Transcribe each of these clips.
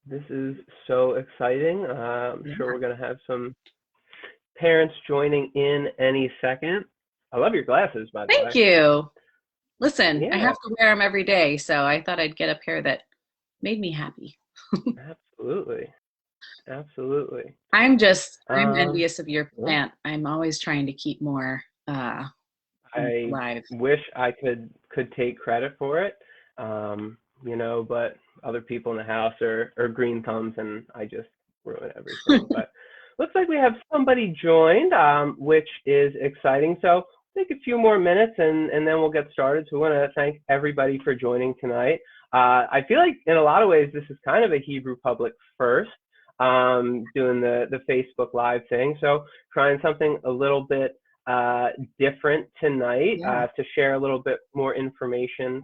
This is so exciting. I'm sure Yeah. we're going to have some parents joining in any second. I love your glasses, by the Thank way. you. Listen, I Yeah, have to wear them every day, so I thought I'd get a pair that made me happy. absolutely. Absolutely. I'm Um, envious of your yeah, plant. I'm always trying to keep more I alive. wish I could take credit for it. But other people in the house are green thumbs and I just ruin everything. But looks like we have somebody joined, which is exciting. So take a few more minutes and then we'll get started. So we want to thank everybody for joining tonight. I feel like in a lot of ways this is kind of a Hebrew Public first, doing the Facebook Live thing. So trying something a little bit uh, different tonight Yeah. to share a little bit more information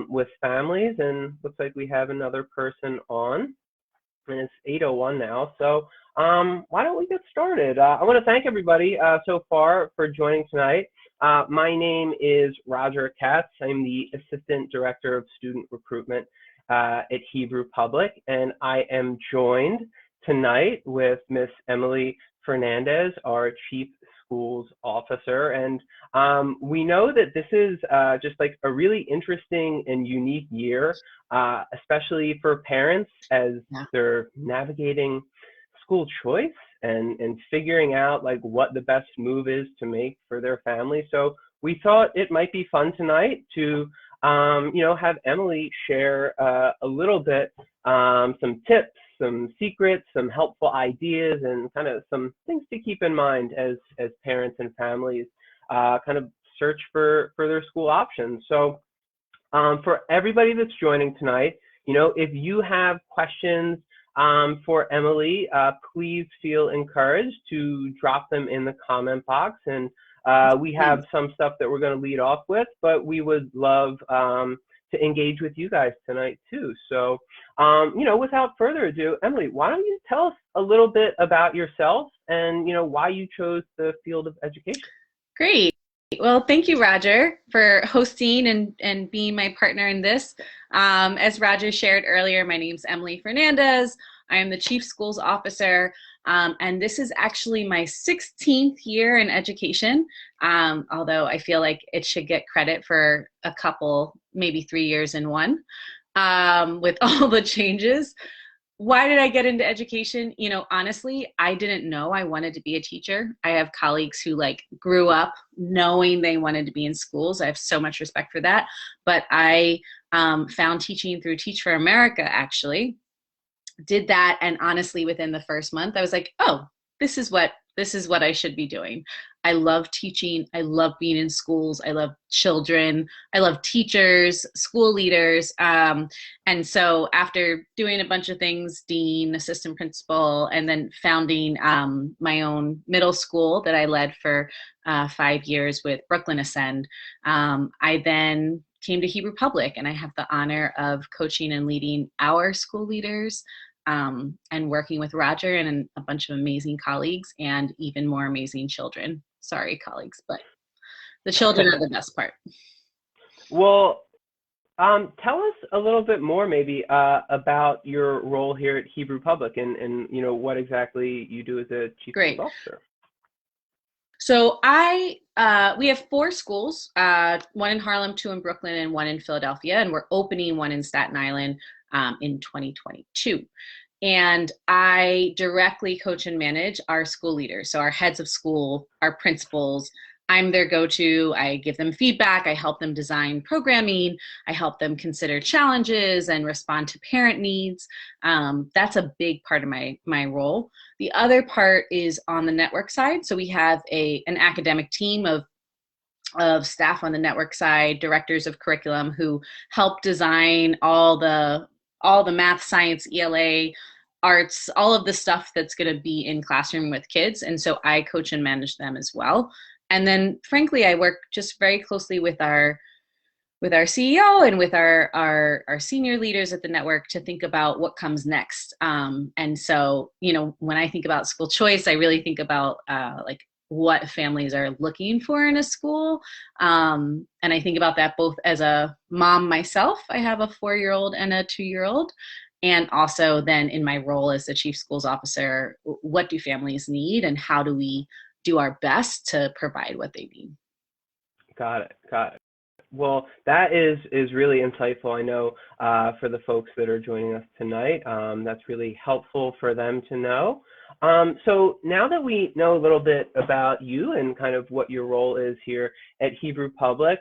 with families. And looks like we have another person on, and it's 8:01 now. So why don't we get started? I want to thank everybody so far for joining tonight. My name is Roger Katz. I'm the Assistant Director of Student Recruitment at Hebrew Public, and I am joined tonight with Miss Emily Fernandez, our Chief Schools Officer. And we know that this is just like a really interesting and unique year, especially for parents as Yeah. they're navigating school choice and figuring out like what the best move is to make for their family. So we thought it might be fun tonight to have Emily share a little bit, some tips, some secrets, some helpful ideas, and kind of some things to keep in mind as parents and families kind of search for their school options. So for everybody that's joining tonight, if you have questions for Emily, please feel encouraged to drop them in the comment box. And we have some stuff that we're going to lead off with, but we would love to engage with you guys tonight too. So, without further ado, Emily, why don't you tell us a little bit about yourself and, why you chose the field of education? Great. Well, thank you, Roger, for hosting and being my partner in this. As Roger shared earlier, my name's Emily Fernandez. I am the Chief Schools Officer, and this is actually my 16th year in education, although I feel like it should get credit for a couple, maybe 3 years in one, with all the changes. Why did I get into education? Honestly, I didn't know I wanted to be a teacher. I have colleagues who like grew up knowing they wanted to be in schools. I have so much respect for that. But I found teaching through Teach for America, actually. Did that, and honestly, within the first month, I was like, oh, this is what I should be doing. I love teaching. I love being in schools. I love children. I love teachers, school leaders. And so after doing a bunch of things, dean, assistant principal, and then founding my own middle school that I led for 5 years with Brooklyn Ascend, I then came to Hebrew Public, and I have the honor of coaching and leading our school leaders, and working with Roger and a bunch of amazing colleagues and even more amazing children. Sorry, colleagues, but the children are the best part. Well, tell us a little bit more maybe about your role here at Hebrew Public and what exactly you do as a chief schools Great. officer. So we have 4 schools, one in Harlem, 2 in Brooklyn, and 1 in Philadelphia, and we're opening 1 in Staten Island in 2022. And I directly coach and manage our school leaders, so our heads of school, our principals. I'm their go-to. I give them feedback. I help them design programming. I help them consider challenges and respond to parent needs. That's a big part of my role. The other part is on the network side. So we have an academic team of staff on the network side, directors of curriculum who help design all the math, science, ELA, arts, all of the stuff that's going to be in classroom with kids. And so I coach and manage them as well. And then frankly, I work just very closely with our CEO and with our senior leaders at the network to think about what comes next. And so, when I think about school choice, I really think about like what families are looking for in a school. And I think about that both as a mom myself. I have a 4-year-old and a 2-year-old. And also then in my role as the chief schools officer, what do families need and how do we do our best to provide what they need? Got it. Got it. Well, that is really insightful. I know for the folks that are joining us tonight, that's really helpful for them to know. So now that we know a little bit about you and kind of what your role is here at Hebrew Public,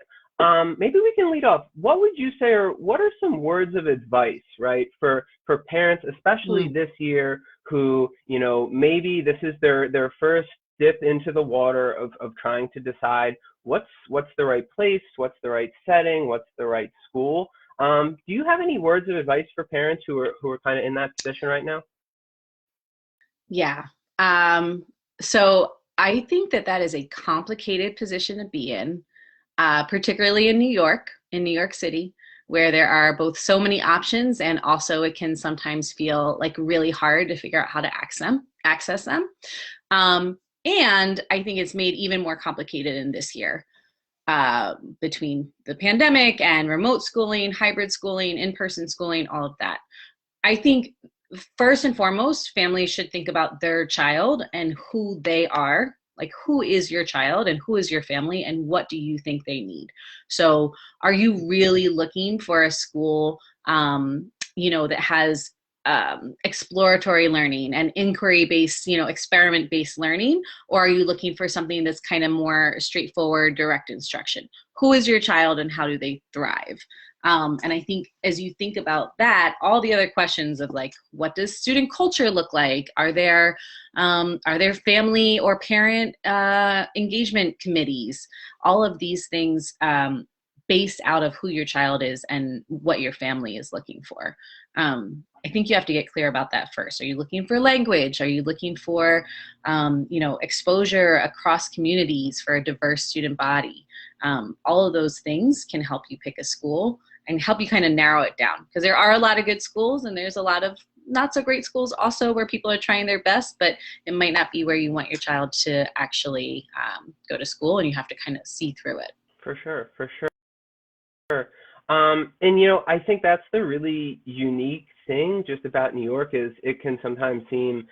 maybe we can lead off. What would you say, or what are some words of advice, right, for parents, especially this year, who, you know, maybe this is their first dip into the water of trying to decide what's the right place, what's the right setting, what's the right school. Do you have any words of advice for parents who are kind of in that position right now? Yeah. So I think that is a complicated position to be in, particularly in New York City, where there are both so many options and also it can sometimes feel like really hard to figure out how to access them. And I think it's made even more complicated in this year, between the pandemic and remote schooling, hybrid schooling, in-person schooling, all of that. I think first and foremost, families should think about their child and who they are. Like, who is your child and who is your family and what do you think they need? So are you really looking for a school, that has exploratory learning and inquiry-based, experiment-based learning, or are you looking for something that's kind of more straightforward, direct instruction? Who is your child and how do they thrive? And I think as you think about that, all the other questions of like, what does student culture look like? Are there family or parent engagement committees? All of these things based out of who your child is and what your family is looking for. I think you have to get clear about that first. Are you looking for language? Are you looking for, exposure across communities for a diverse student body? All of those things can help you pick a school and help you kind of narrow it down, because there are a lot of good schools and there's a lot of not so great schools also where people are trying their best, but it might not be where you want your child to actually go to school, and you have to kind of see through it. For sure, for sure. And I think that's the really unique thing just about New York is it can sometimes seem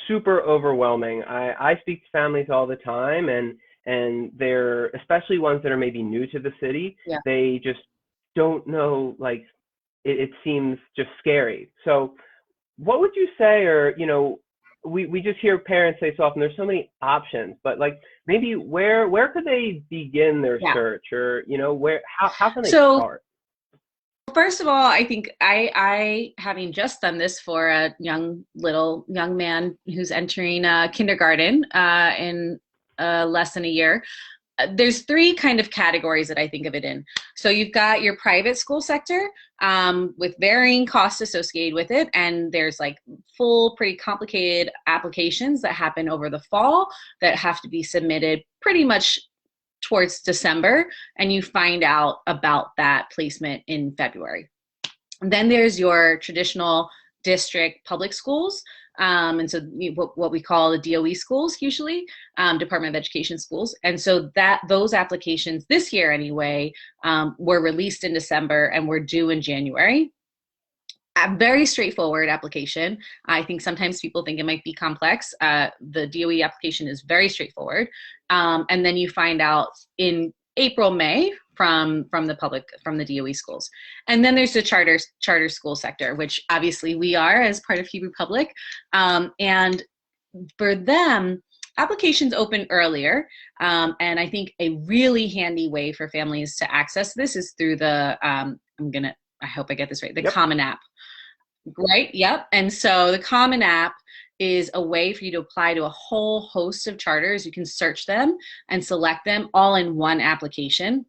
super overwhelming. I speak to families all the time, and they're, especially ones that are maybe new to the city, Yeah. they just don't know, like it seems just scary. So what would you say, or we just hear parents say so often there's so many options, but like maybe where could they begin their search, or how can they start? First of all, I think I having just done this for a young man who's entering kindergarten in less than a year. There's three kind of categories that I think of it in. So you've got your private school sector with varying costs associated with it. And there's like full, pretty complicated applications that happen over the fall that have to be submitted pretty much towards December. And you find out about that placement in February. And then there's your traditional district public schools. And so what we call the DOE schools, usually Department of Education schools. And so those applications this year anyway were released in December and were due in January. A very straightforward application. I think sometimes people think it might be complex. The DOE application is very straightforward. And then you find out in April, May from the DOE schools. And then there's the charter school sector, which obviously we are as part of Hebrew Public. And for them, applications open earlier. And I think a really handy way for families to access this is through the, I hope I get this right, the Common App. Right? Yep. And so the Common App is a way for you to apply to a whole host of charters. You can search them and select them all in one application.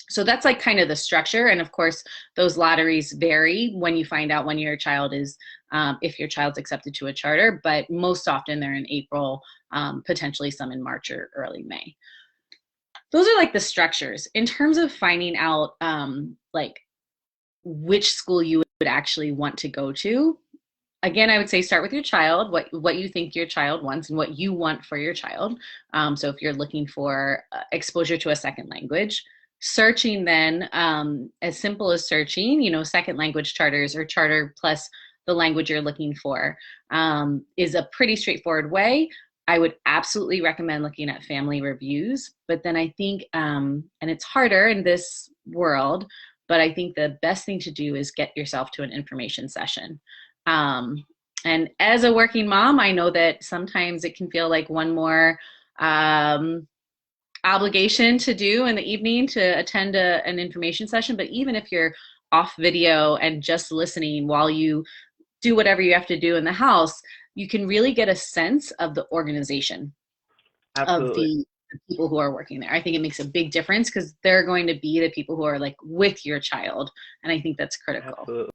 So that's like kind of the structure. And of course, those lotteries vary when you find out when your child is, if your child's accepted to a charter, but most often they're in April, potentially some in March or early May. Those are like the structures. In terms of finding out like which school you would actually want to go to, again, I would say start with your child, what you think your child wants and what you want for your child. So if you're looking for exposure to a second language, Searching then, as simple as searching, second language charters or charter plus the language you're looking for, is a pretty straightforward way. I would absolutely recommend looking at family reviews, but then I think, and it's harder in this world, but I think the best thing to do is get yourself to an information session. Um, and as a working mom, I know that sometimes it can feel like one more um, obligation to do in the evening to attend an information session. But even if you're off video and just listening while you do whatever you have to do in the house, you can really get a sense of the organization of Absolutely. the people who are working there. I think it makes a big difference because they're going to be the people who are like with your child. And I think that's critical. Absolutely.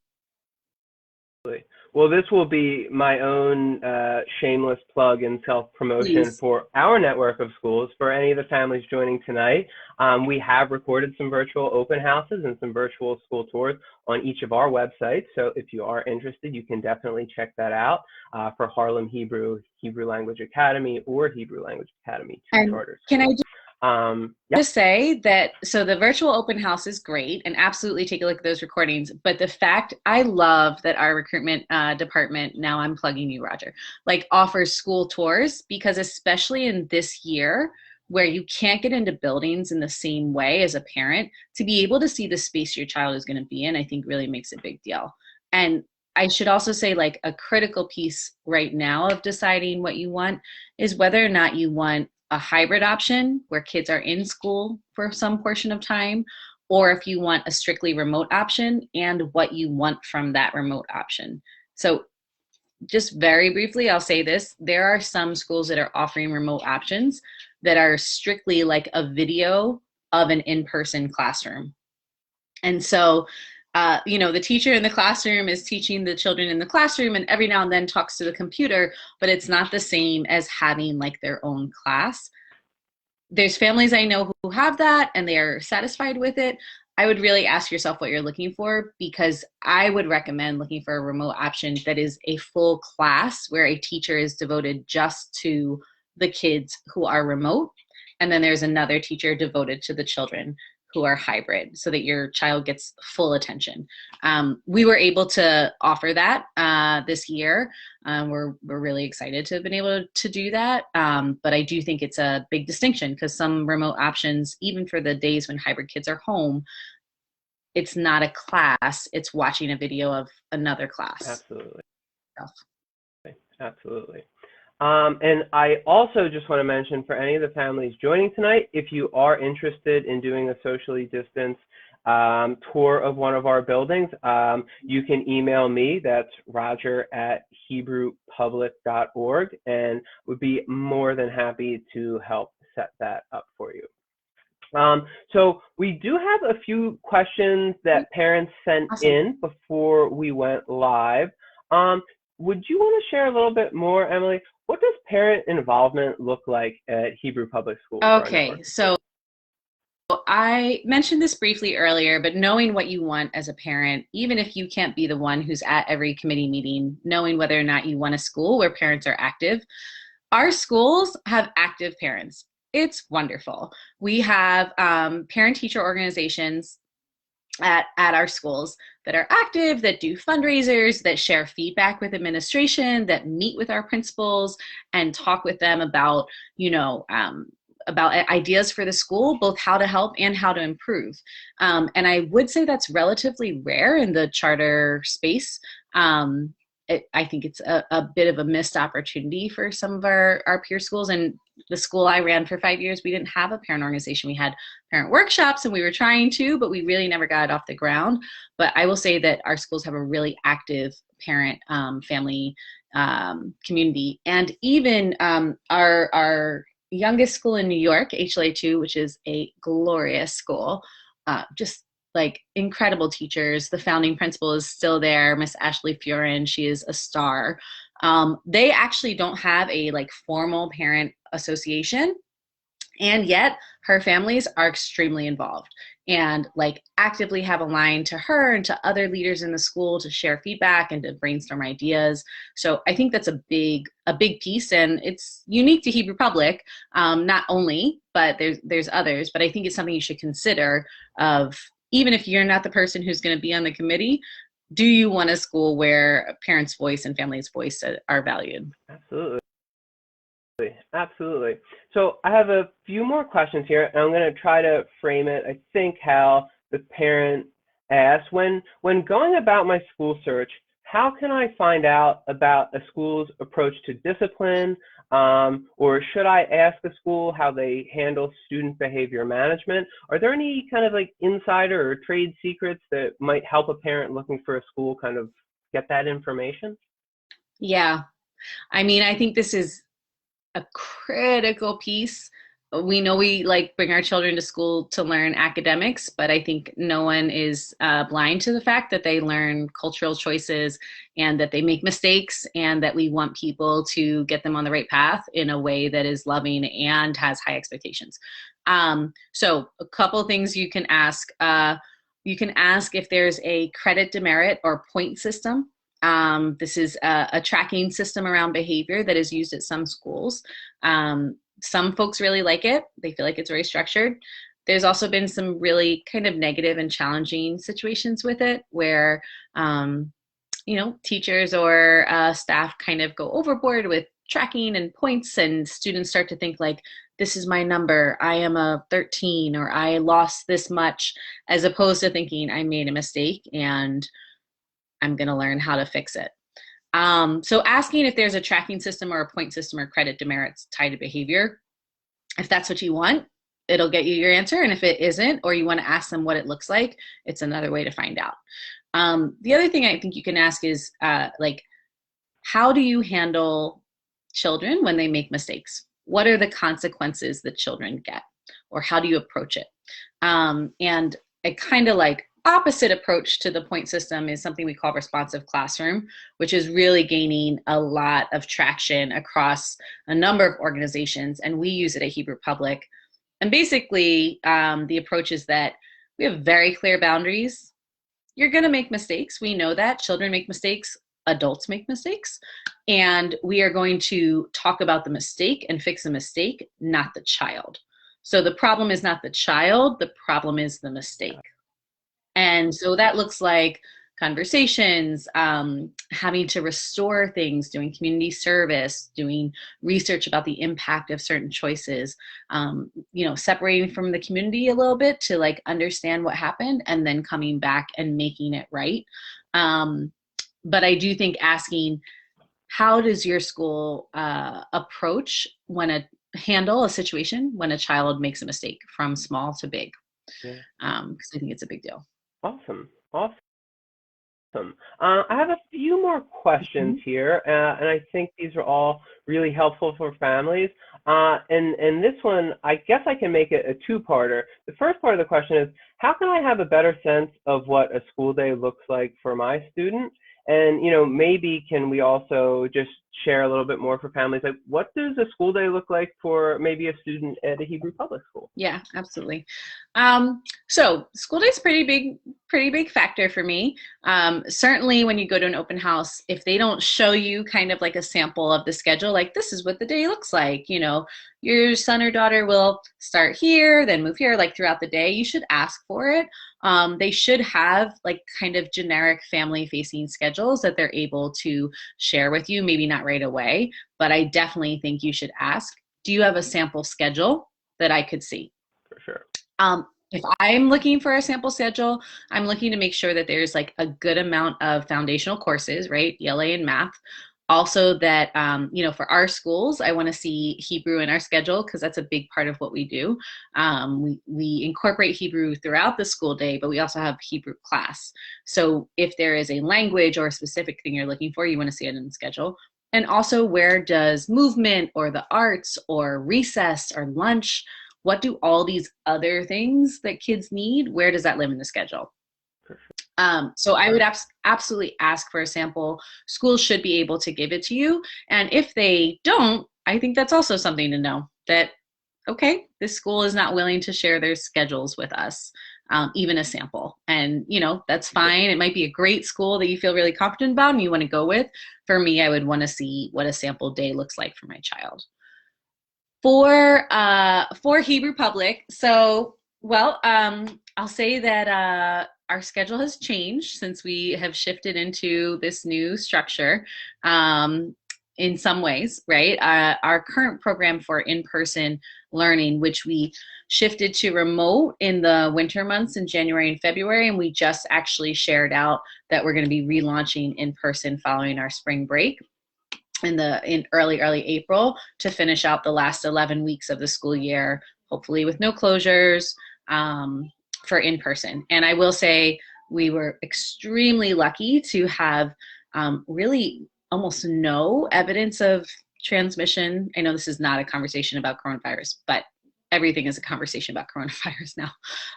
Well, this will be my own shameless plug and self-promotion Please. for our network of schools. For any of the families joining tonight, we have recorded some virtual open houses and some virtual school tours on each of our websites. So if you are interested, you can definitely check that out for Harlem Hebrew, Hebrew Language Academy, or Hebrew Language Academy, two And charter can I schools. Yeah. just say that, so the virtual open house is great, and absolutely take a look at those recordings. But the fact, I love that our recruitment department, now I'm plugging you, Roger, like offers school tours, because especially in this year where you can't get into buildings in the same way as a parent, to be able to see the space your child is going to be in, I think really makes a big deal. And I should also say, like, a critical piece right now of deciding what you want is whether or not you want a hybrid option where kids are in school for some portion of time, or if you want a strictly remote option and what you want from that remote option. So just very briefly, I'll say this. There are some schools that are offering remote options that are strictly like a video of an in-person classroom. And so, the teacher in the classroom is teaching the children in the classroom and every now and then talks to the computer, but it's not the same as having like their own class. There's families I know who have that and they are satisfied with it. I would really ask yourself what you're looking for, because I would recommend looking for a remote option that is a full class where a teacher is devoted just to the kids who are remote. And then there's another teacher devoted to the children who are hybrid, so that your child gets full attention. We were able to offer that this year. We're really excited to have been able to do that. But I do think it's a big distinction, because some remote options, even for the days when hybrid kids are home, it's not a class, it's watching a video of another class. Absolutely. Absolutely. And I also just want to mention, for any of the families joining tonight, if you are interested in doing a socially distanced tour of one of our buildings, you can email me. That's roger@hebrewpublic.org, and would be more than happy to help set that up for you. So we do have a few questions that parents sent in before we went live. Would you want to share a little bit more, Emily? What does parent involvement look like at Hebrew Public Schools? Okay, so I mentioned this briefly earlier, but knowing what you want as a parent, even if you can't be the one who's at every committee meeting, knowing whether or not you want a school where parents are active. Our schools have active parents. It's wonderful. We have parent-teacher organizations at our schools that are active, that do fundraisers, that share feedback with administration, that meet with our principals and talk with them about, about ideas for the school, both how to help and how to improve. And I would say that's relatively rare in the charter space. I think it's a bit of a missed opportunity for some of our peer schools. And the school I ran for 5 years, we didn't have a parent organization. We had parent workshops and we were trying to, but we really never got it off the ground. But I will say that our schools have a really active parent family community. And even our youngest school in New York, HLA2, which is a glorious school, just like incredible teachers. The founding principal is still there, Miss Ashley Furin. She is a star. They actually don't have a like formal parent association, and yet her families are extremely involved. and like actively have a line to her and to other leaders in the school to share feedback and to brainstorm ideas. So I think that's a big piece, and it's unique to Hebrew Public, not only, but there's others, but I think it's something you should consider of, even if you're not the person who's going to be on the committee, do you want a school where a parent's voice and family's voice are valued? Absolutely. Absolutely. So I have a few more questions here, and I'm going to try to frame it, I think, how the parent asked. When going about my school search, how can I find out about a school's approach to discipline? Or should I ask the school how they handle student behavior management? Are there any kind of like insider or trade secrets that might help a parent looking for a school kind of get that information? Yeah. I mean, I think this is a critical piece. We know we like bring our children to school to learn academics, but I think no one is blind to the fact that they learn cultural choices and that they make mistakes, and that we want people to get them on the right path in a way that is loving and has high expectations. So a couple things you can ask. You can ask if there's a credit demerit or point system. This is a tracking system around behavior that is used at some schools. Some folks really like it. They feel like it's very structured. There's also been some really kind of negative and challenging situations with it where, teachers or staff kind of go overboard with tracking and points, and students start to think like, this is my number, I am a 13, or I lost this much, as opposed to thinking I made a mistake and I'm going to learn how to fix it. So asking if there's a tracking system or a point system or credit demerits tied to behavior, if that's what you want, it'll get you your answer. And if it isn't, or you want to ask them what it looks like, it's another way to find out. The other thing I think you can ask is how do you handle children when they make mistakes? What are the consequences that children get? Or how do you approach it? And a kind of like opposite approach to the point system is something we call responsive classroom, which is really gaining a lot of traction across a number of organizations, and we use it at Hebrew Public. And basically, the approach is that we have very clear boundaries. You're going to make mistakes. We know that. Children make mistakes. Adults make mistakes. And we are going to talk about the mistake and fix the mistake, not the child. So the problem is not the child. The problem is the mistake. And so that looks like conversations, having to restore things, doing community service, doing research about the impact of certain choices, separating from the community a little bit to like understand what happened, and then coming back and making it right. But I do think asking, how does your school approach handle a situation when a child makes a mistake from small to big? Yeah. Because I think it's a big deal. Awesome. I have a few more questions here, and I think these are all really helpful for families. And this one, I guess I can make it a two-parter. The first part of the question is, how can I have a better sense of what a school day looks like for my student? And, maybe can we also just share a little bit more for families, like what does a school day look like for maybe a student at a Hebrew public school? Yeah, absolutely. So school day is pretty big factor for me. Certainly when you go to an open house, if they don't show you kind of like a sample of the schedule, like this is what the day looks like, your son or daughter will start here, then move here, like throughout the day, you should ask for it. They should have like kind of generic family facing schedules that they're able to share with you, maybe not right away, but I definitely think you should ask, do you have a sample schedule that I could see? For sure. If I'm looking for a sample schedule, I'm looking to make sure that there's like a good amount of foundational courses, right? ELA and math. Also that, for our schools, I want to see Hebrew in our schedule because that's a big part of what we do. We incorporate Hebrew throughout the school day, but we also have Hebrew class. So if there is a language or a specific thing you're looking for, you want to see it in the schedule. And also, where does movement or the arts or recess or lunch, what do all these other things that kids need, where does that live in the schedule? So I would absolutely ask for a sample. Schools should be able to give it to you. And if they don't, I think that's also something to know that, okay, this school is not willing to share their schedules with us. even a sample. And, that's fine. It might be a great school that you feel really confident about and you want to go with. For me, I would want to see what a sample day looks like for my child. For Hebrew Public, I'll say that our schedule has changed since we have shifted into this new structure. In some ways, right? Our current program for in-person learning, which we shifted to remote in the winter months in January and February, and we just actually shared out that we're going to be relaunching in person following our spring break in early April to finish out the last 11 weeks of the school year, hopefully with no closures, for in person. And I will say we were extremely lucky to have really almost no evidence of transmission. I know this is not a conversation about coronavirus, but everything is a conversation about coronavirus now.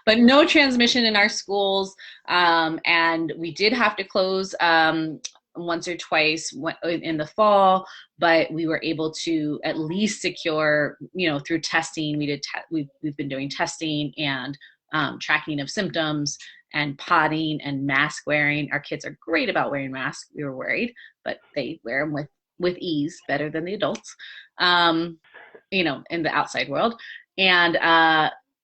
But no transmission in our schools, and we did have to close once or twice in the fall, but we were able to at least secure, through testing. We've been doing testing and tracking of symptoms and potting and mask wearing. Our kids are great about wearing masks. We were worried, but they wear them with ease, better than the adults, in the outside world. And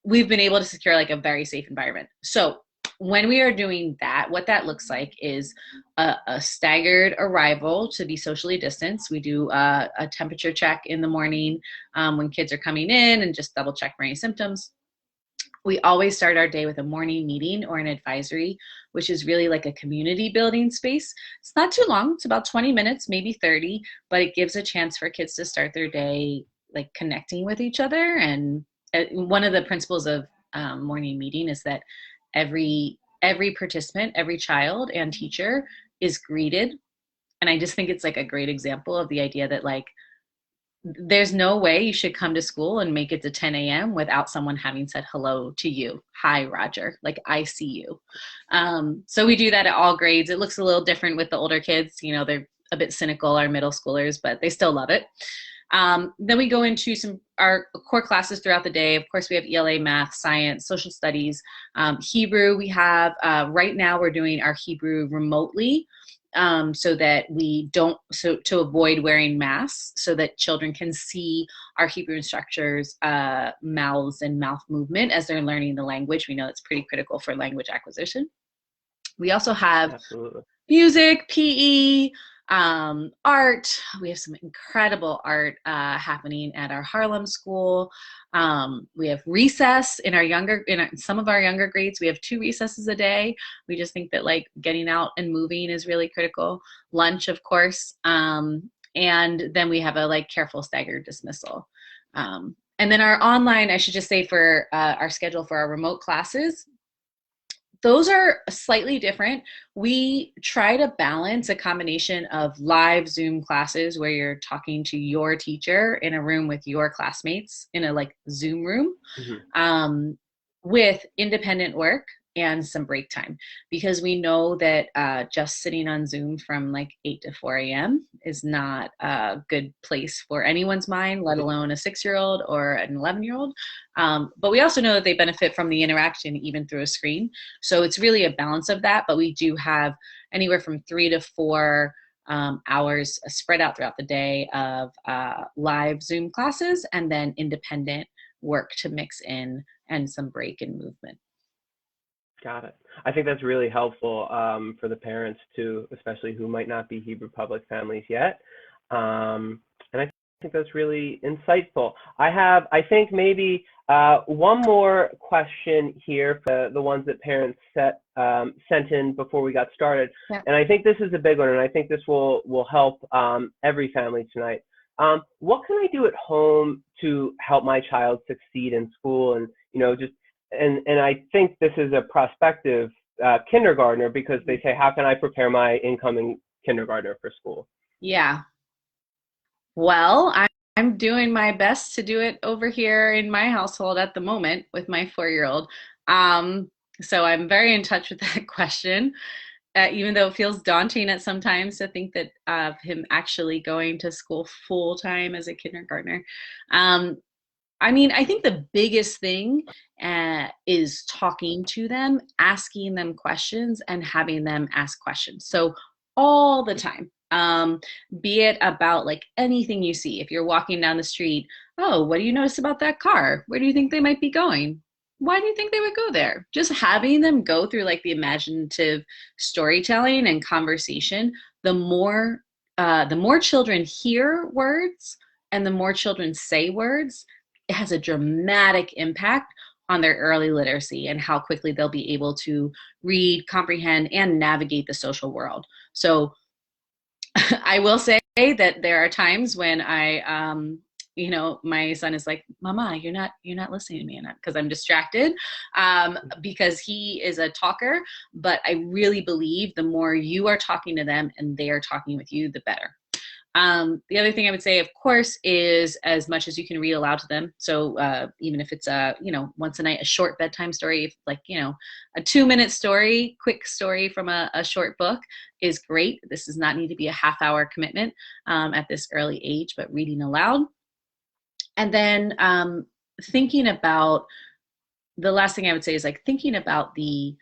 we've been able to secure like a very safe environment. So when we are doing that, what that looks like is a staggered arrival to be socially distanced. We do a temperature check in the morning when kids are coming in and just double check for any symptoms. We always start our day with a morning meeting or an advisory, which is really like a community building space. It's not too long. It's about 20 minutes, maybe 30, but it gives a chance for kids to start their day like connecting with each other. And one of the principles of morning meeting is that every participant, every child and teacher is greeted. And I just think it's like a great example of the idea that like there's no way you should come to school and make it to 10 a.m. without someone having said hello to you. Hi, Roger. Like, I see you. So we do that at all grades. It looks a little different with the older kids. They're a bit cynical, our middle schoolers, but they still love it. Then we go into our core classes throughout the day. Of course, we have ELA, math, science, social studies, Hebrew. We have, right now we're doing our Hebrew remotely, so that to avoid wearing masks, so that children can see our Hebrew instructors' mouths and mouth movement as they're learning the language. We know it's pretty critical for language acquisition. We also have Absolutely. music, PE, art. We have some incredible art happening at our Harlem school. We have recess in some of our younger grades. We have 2 recesses a day. We just think that like getting out and moving is really critical. Lunch, of course. And then we have a like careful staggered dismissal. And then our online, I should just say for our schedule for our remote classes, those are slightly different. We try to balance a combination of live Zoom classes where you're talking to your teacher in a room with your classmates in a like Zoom room, with independent work and some break time, because we know that just sitting on Zoom from like 8 to 4 a.m. is not a good place for anyone's mind, let alone a 6-year-old or an 11-year-old. But we also know that they benefit from the interaction even through a screen. So it's really a balance of that, but we do have anywhere from 3 to 4 hours spread out throughout the day of live Zoom classes and then independent work to mix in and some break and movement. Got it. I think that's really helpful for the parents too, especially who might not be Hebrew public families yet. And I think that's really insightful. I think maybe one more question here for the ones that parents sent in before we got started. Yeah. And I think this is a big one, and I think this will help every family tonight. What can I do at home to help my child succeed in school? And, And I think this is a prospective kindergartner, because they say, how can I prepare my incoming kindergartner for school? Yeah. Well, I'm doing my best to do it over here in my household at the moment with my 4-year-old. So I'm very in touch with that question, even though it feels daunting at sometimes to think that him actually going to school full time as a kindergartner. I mean, I think the biggest thing is talking to them, asking them questions, and having them ask questions. So all the time. Be it about like anything you see. If you're walking down the street, oh, what do you notice about that car? Where do you think they might be going? Why do you think they would go there? Just having them go through like the imaginative storytelling and conversation, the more children hear words and the more children say words, it has a dramatic impact on their early literacy and how quickly they'll be able to read, comprehend, and navigate the social world. So I will say that there are times when my son is like, "Mama, you're not listening to me," because I'm distracted, because he is a talker. But I really believe the more you are talking to them and they are talking with you, the better. The other thing I would say, of course, is as much as you can read aloud to them. So even if it's once a night, a short bedtime story, like, a 2-minute story, quick story from a short book is great. This does not need to be a half-hour commitment at this early age, but reading aloud. And then thinking about, the last thing I would say is like thinking about the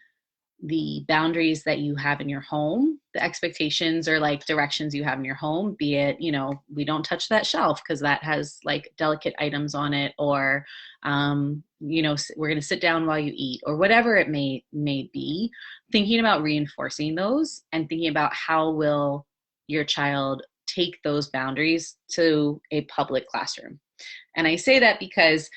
boundaries that you have in your home, the expectations or like directions you have in your home, be it, we don't touch that shelf because that has like delicate items on it, or, we're going to sit down while you eat, or whatever it may be, thinking about reinforcing those and thinking about how will your child take those boundaries to a public classroom. And I say that because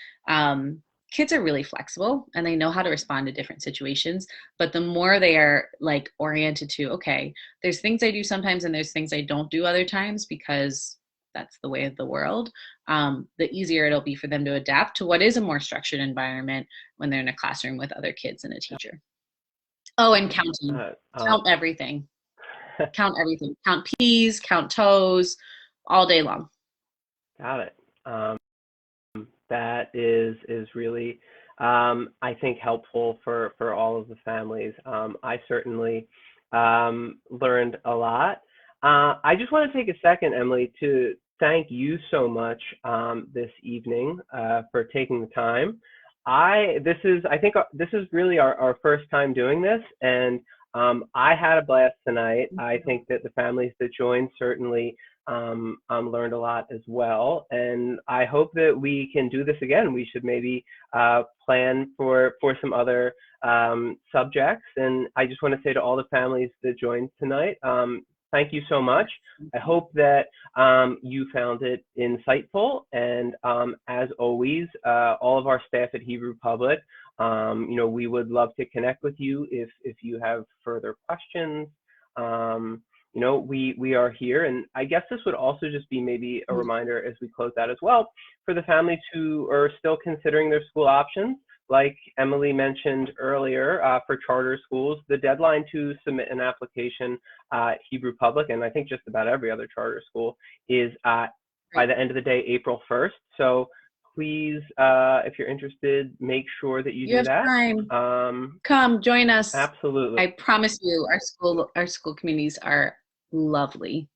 kids are really flexible and they know how to respond to different situations. But the more they are like oriented to, okay, there's things I do sometimes and there's things I don't do other times because that's the way of the world, the easier it'll be for them to adapt to what is a more structured environment when they're in a classroom with other kids and a teacher. Oh, and counting. Count everything. Count everything. Count peas, count toes, all day long. Got it. That is really, I think, helpful for all of the families. I certainly learned a lot. I just want to take a second, Emily, to thank you so much this evening for taking the time. I think this is really our first time doing this, and I had a blast tonight. I think that the families that joined certainly learned a lot as well, and I hope that we can do this again. We should maybe plan for some other subjects. And I just want to say to all the families that joined tonight, thank you so much. I hope that you found it insightful. And as always, all of our staff at Hebrew Public, we would love to connect with you if you have further questions. We are here. And I guess this would also just be maybe a reminder as we close out as well for the families who are still considering their school options. Like Emily mentioned earlier, for charter schools, the deadline to submit an application at Hebrew Public, and I think just about every other charter school, is by the end of the day, April 1st. So please, if you're interested, make sure that you do have that. Time. Come join us. Absolutely. I promise you, our school communities are lovely.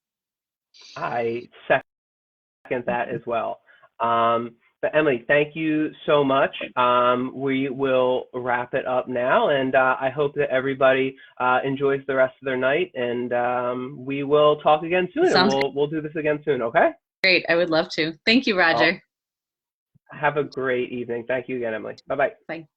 I second that as well. But Emily, thank you so much. We will wrap it up now, and I hope that everybody enjoys the rest of their night. And we will talk again soon. And we'll do this again soon. Okay? Great. I would love to. Thank you, Roger. Have a great evening. Thank you again, Emily. Bye-bye. Bye.